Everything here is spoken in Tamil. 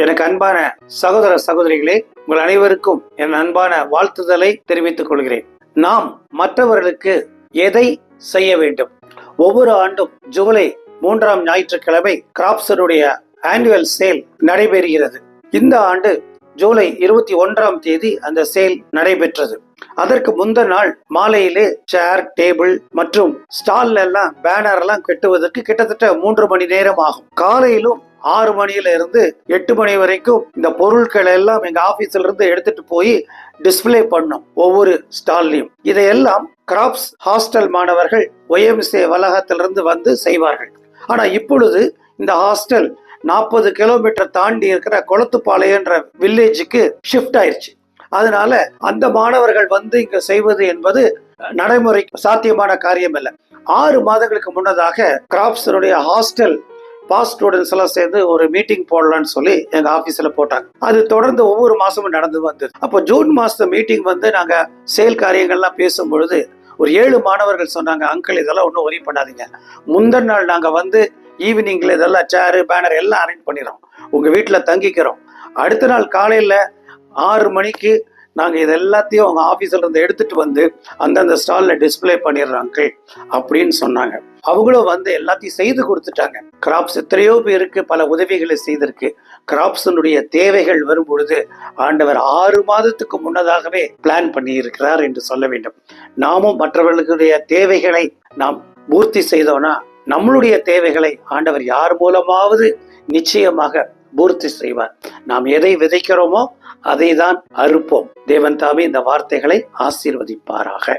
எனக்கு அன்பான சகோதர சகோதரிகளே, உங்கள் அனைவருக்கும் என் அன்பான வாழ்த்துதலை தெரிவித்துக் கொள்கிறேன். நாம் மற்றவர்களுக்கு எதை செய்ய வேண்டும்? ஒவ்வொரு ஆண்டும் ஜூலை 3ஆம் ஞாயிற்றுக்கிழமை கிராப்ஸருடைய ஆனுவல் சேல் நடைபெறுகிறது. இந்த ஆண்டு ஜூலை 21ஆம் தேதி அந்த சேல் நடைபெற்றது. அதற்கு முந்தின நாள் மாலையிலே சேர், டேபிள் மற்றும் ஸ்டால் எல்லாம் பேனர் எல்லாம் கட்டுவதற்கு கிட்டத்தட்ட 3 மணி நேரம் ஆகும். காலையிலும் 6 மணியில இருந்து 8 மணி வரைக்கும் இந்த பொருட்கள் எல்லாம் எங்க ஆபீஸ்ல இருந்து எடுத்துட்டு போய் டிஸ்பிளே பண்ணோம் ஒவ்வொரு ஸ்டால்லையும். இதையெல்லாம் கிராப்ஸ் ஹாஸ்டல் மாணவர்கள் YMCA வளாகத்திலிருந்து வந்து செய்வார்கள். ஆனா இப்பொழுது இந்த ஹாஸ்டல் 40 கிலோமீட்டர் தாண்டி இருக்கிற கொளத்துப்பாளையன்ற வில்லேஜுக்கு ஷிஃப்ட் ஆயிடுச்சு. அதனால அந்த மாணவர்கள் வந்து இங்க செய்வது என்பது நடைமுறை சாத்தியமான காரியம் இல்லை. 6 மாதங்களுக்கு முன்னதாக கிராப்ஸனுடைய ஹாஸ்டல் பாஸ் ஸ்டூடெண்ட்ஸ் எல்லாம் சேர்ந்து ஒரு மீட்டிங் போடலான்னு சொல்லி எங்க ஆபீஸ்ல போட்டாங்க. அது தொடர்ந்து ஒவ்வொரு மாசமும் நடந்து வந்தது. அப்போ ஜூன் மாசம் மீட்டிங் வந்து நாங்க சேல் காரியங்கள்லாம் பேசும் பொழுது ஒரு 7 மாணவர்கள் சொன்னாங்க, அங்கிள் இதெல்லாம் ஒன்றும் ஒரி பண்ணாதீங்க, முந்தின நாள் நாங்க வந்து ஈவினிங்ல இதெல்லாம் சேரு, பேனர் எல்லாம் அரேஞ்ச் பண்ணிடுறோம், உங்க வீட்டுல தங்கிக்கிறோம், அடுத்த நாள் காலையில 6 மணிக்கு நாங்க இது எல்லாத்தையும் அவங்க ஆபீஸ்ல இருந்து எடுத்துட்டு வந்து அந்தந்த ஸ்டால்ல டிஸ்பிளே பண்ணிடுறோம் அங்கிள் அப்படின்னு சொன்னாங்க. அவங்களும் வந்து எல்லாத்தையும் செய்து கொடுத்துட்டாங்க. கிராப்ஸ் எத்தனையோ பேருக்கு பல உதவிகளை செய்திருக்கு. கிராப்ஸனுடைய தேவைகள் வரும் பொழுது ஆண்டவர் 6 மாதத்துக்கு முன்னதாகவே பிளான் பண்ணி இருக்கிறார் என்று சொல்ல வேண்டும். நாமும் மற்றவர்களுடைய தேவைகளை நாம் பூர்த்தி செய்தோம்னா நம்மளுடைய தேவைகளை ஆண்டவர் யார் மூலமாவது நிச்சயமாக பூர்த்தி செய்வார். நாம் எதை விதைக்கிறோமோ அதை தான் அறுப்போம். தேவன் தாமே இந்த வார்த்தைகளை ஆசீர்வதிப்பாராக.